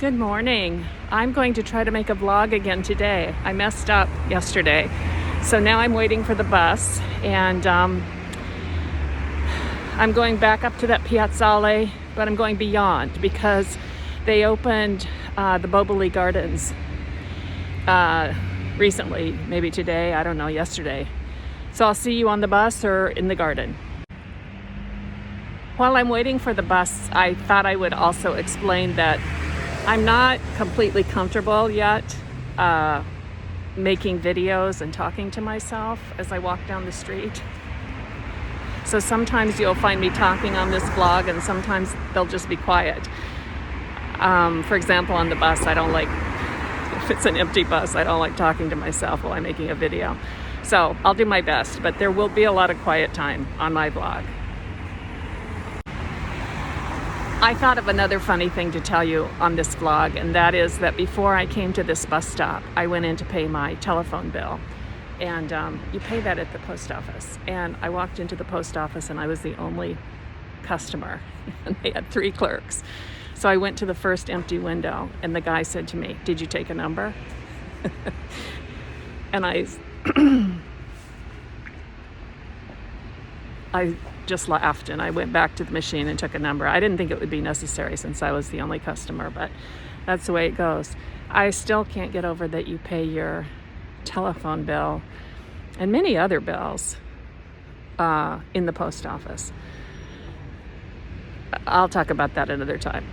Good morning. I'm going to try to make a vlog again today. I messed up yesterday. So now I'm waiting for the bus and I'm going back up to that piazzale, but I'm going beyond because they opened the Boboli Gardens recently, maybe today, I don't know, yesterday. So I'll see you on the bus or in the garden. While I'm waiting for the bus, I thought I would also explain that I'm not completely comfortable yet making videos and talking to myself as I walk down the street. So sometimes you'll find me talking on this vlog and sometimes they'll just be quiet. For example, on the bus, I don't like, if it's an empty bus, I don't like talking to myself while I'm making a video. So I'll do my best, but there will be a lot of quiet time on my vlog. I thought of another funny thing to tell you on this vlog, and that is that before I came to this bus stop, I went in to pay my telephone bill. And you pay that at the post office. And I walked into the post office and I was the only customer. And they had 3 clerks. So I went to the first empty window and the guy said to me, "Did you take a number?" And I just laughed and I went back to the machine and took a number. I didn't think it would be necessary since I was the only customer, but that's the way it goes. I still can't get over that you pay your telephone bill and many other bills in the post office. I'll talk about that another time.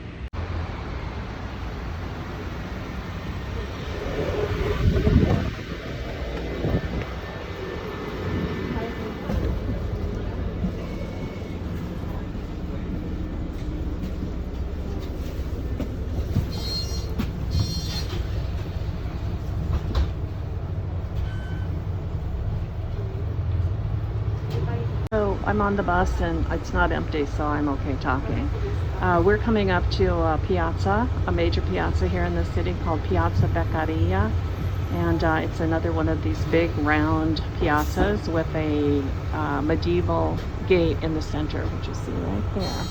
So I'm on the bus and it's not empty, so I'm okay talking. We're coming up to a piazza, a major piazza here in the city called Piazza Beccaria. And it's another one of these big round piazzas with a medieval gate in the center, which you see right there.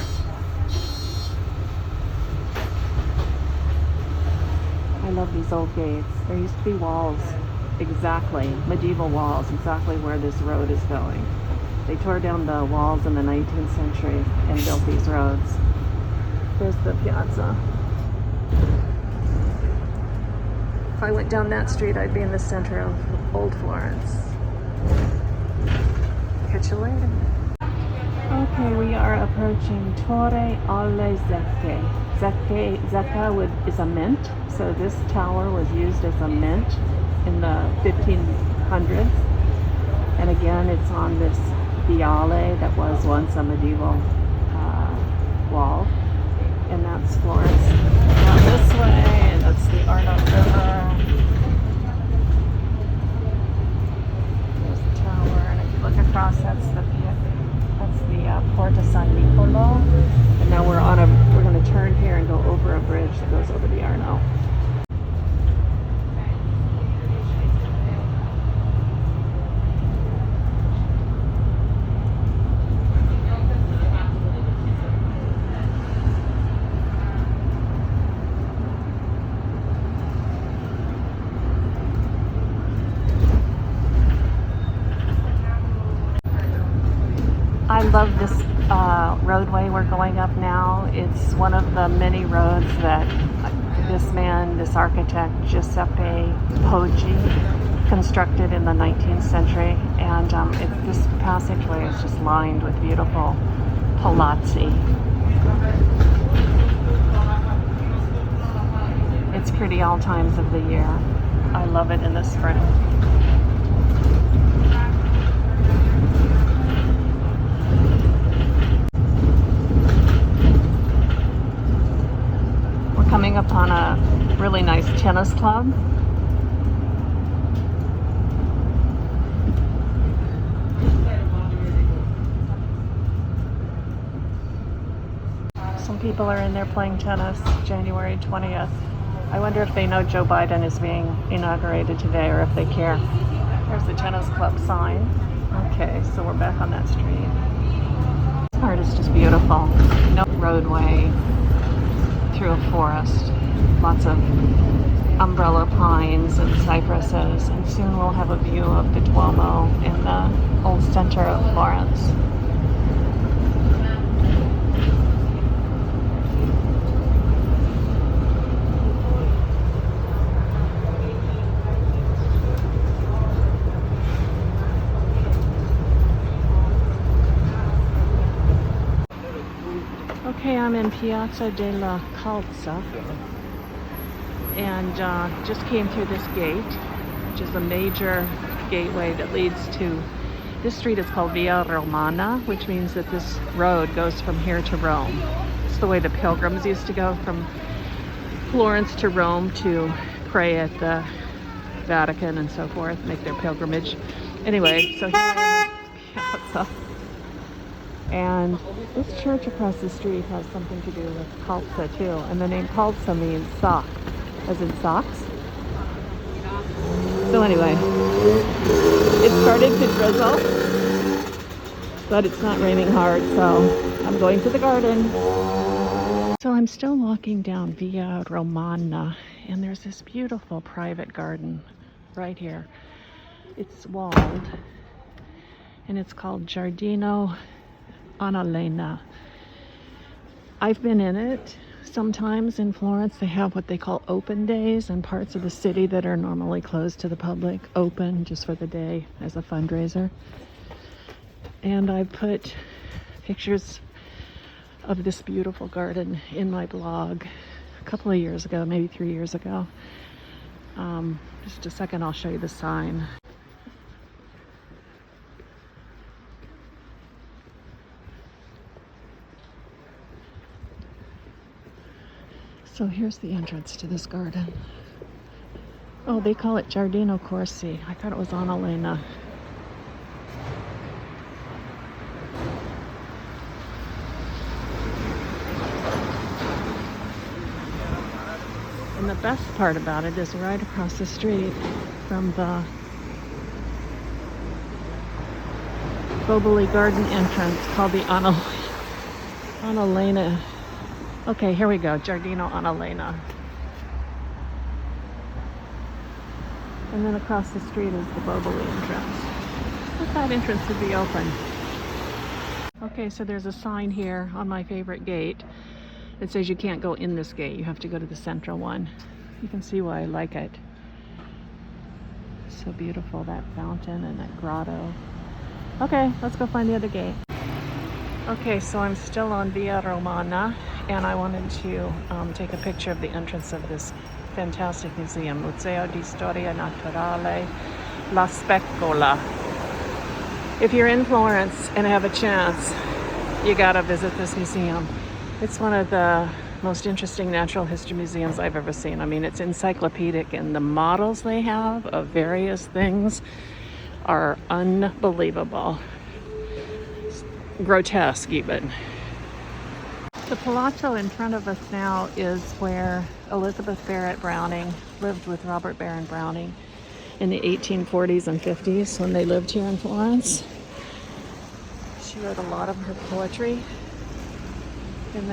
I love these old gates. There used to be walls, exactly, medieval walls, exactly where this road is going. They tore down the walls in the 19th century and built these roads. There's the piazza. If I went down that street, I'd be in the center of old Florence. Catch you later. Okay, we are approaching Torre alle Zecche. Zecca is a mint, so this tower was used as a mint in the 1500s. And again, it's on this viale that was once a medieval wall, and that's Florence. Down this way, and that's the Arno River. There's the tower, and if you look across, that's the Porta San Nicolo. And now we're going to turn here and go over a bridge that goes over the Arno. I love this roadway we're going up now. It's one of the many roads that this architect, Giuseppe Poggi, constructed in the 19th century. And this passageway is just lined with beautiful palazzi. It's pretty all times of the year. I love it in the spring. Coming upon a really nice tennis club. Some people are in there playing tennis, January 20th. I wonder if they know Joe Biden is being inaugurated today or if they care. There's the tennis club sign. Okay, so we're back on that street. This part is just beautiful. No roadway through a forest. lots of umbrella pines and cypresses, and soon we'll have a view of the Duomo and the old center of Florence. Okay, I'm in Piazza della Calza, and just came through this gate, which is a major gateway that leads to, this street is called Via Romana, which means that this road goes from here to Rome. It's the way the pilgrims used to go from Florence to Rome to pray at the Vatican and so forth, make their pilgrimage. Anyway, so here I am in Piazza. And this church across the street has something to do with Calza too. And the name Calza means sock, as in socks. So anyway, it started to drizzle, but it's not raining hard, so I'm going to the garden. So I'm still walking down Via Romana, and there's this beautiful private garden right here. It's walled, and it's called Giardino Annalena. I've been in it. Sometimes in Florence they have what they call open days, and parts of the city that are normally closed to the public open just for the day as a fundraiser. And I put pictures of this beautiful garden in my blog a couple of years ago, maybe 3 years ago. Just a second, I'll show you the sign. So here's the entrance to this garden. Oh, they call it Giardino Corsi. I thought it was Annalena. And the best part about it is right across the street from the Boboli Garden entrance called the Annalena. Okay, here we go, Giardino Annalena. And then across the street is the Boboli entrance. I thought that entrance would be open. Okay, so there's a sign here on my favorite gate that says you can't go in this gate. You have to go to the central one. You can see why I like it. It's so beautiful, that fountain and that grotto. Okay, let's go find the other gate. Okay, so I'm still on Via Romana, and I wanted to take a picture of the entrance of this fantastic museum, Museo di Storia Naturale, La Specola. If you're in Florence and have a chance, you gotta visit this museum. It's one of the most interesting natural history museums I've ever seen. I mean, it's encyclopedic, and the models they have of various things are unbelievable. Grotesque even. The palazzo in front of us now is where Elizabeth Barrett Browning lived with Robert Baron Browning in the 1840s and 50s when they lived here in Florence. She wrote a lot of her poetry in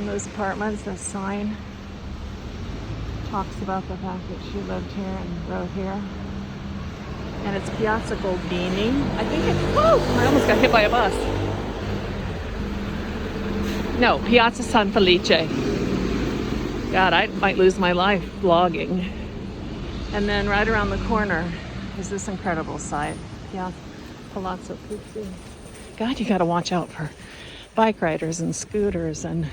those apartments. The sign talks about the fact that she lived here and wrote here. And it's Piazza Guidi. I think it's, whoa, I almost got hit by a bus. No, Piazza San Felice. God, I might lose my life vlogging. And then right around the corner is this incredible site, Palazzo Pitti. God, you gotta watch out for bike riders and scooters and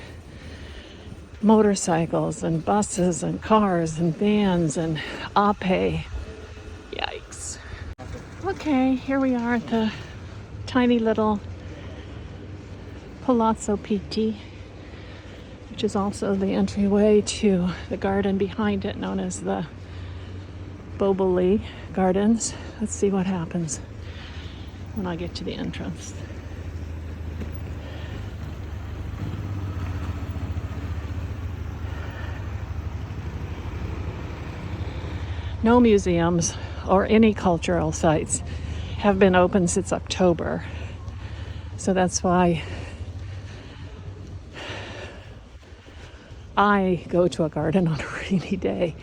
motorcycles and buses and cars and vans and ape. Yikes. Okay, here we are at the tiny little Palazzo Pitti, which is also the entryway to the garden behind it, known as the Boboli Gardens. Let's see what happens when I get to the entrance. No museums or any cultural sites have been open since October. So that's why I go to a garden on a rainy day.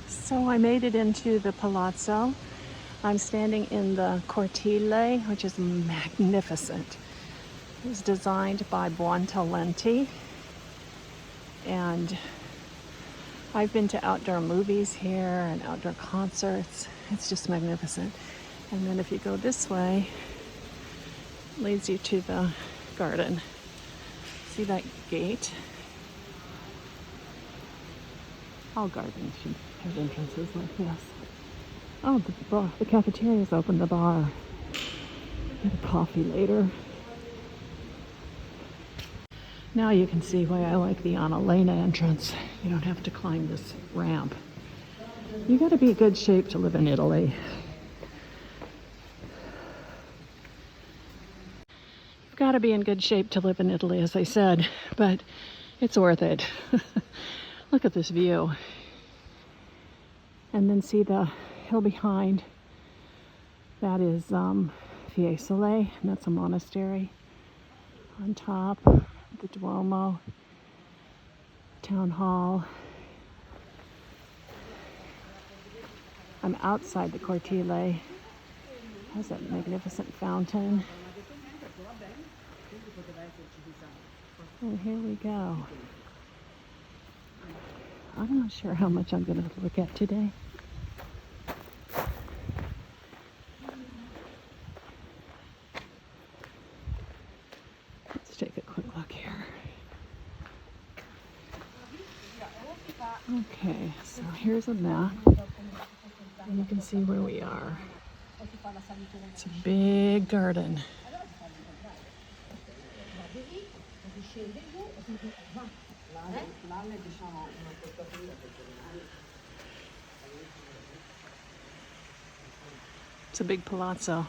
So I made it into the palazzo. I'm standing in the cortile, which is magnificent. It was designed by Buontalenti, and I've been to outdoor movies here and outdoor concerts. It's just magnificent. And then if you go this way, it leads you to the garden. See that gate? All gardens should have entrances like this. Oh, the cafeteria is open, the bar. Get a coffee later. Now you can see why I like the Annalena entrance. You don't have to climb this ramp. You gotta be in good shape to live in Italy. You've gotta be in good shape to live in Italy, as I said, but it's worth it. Look at this view. And then see the hill behind. That is Fiesole, and that's a monastery. On top, the Duomo, Town Hall. I'm outside the cortile. Has that magnificent fountain. And here we go. I'm not sure how much I'm going to look at today. Let's take a quick look here. Okay, so here's a map. And you can see where we are. It's a big garden. It's a big palazzo.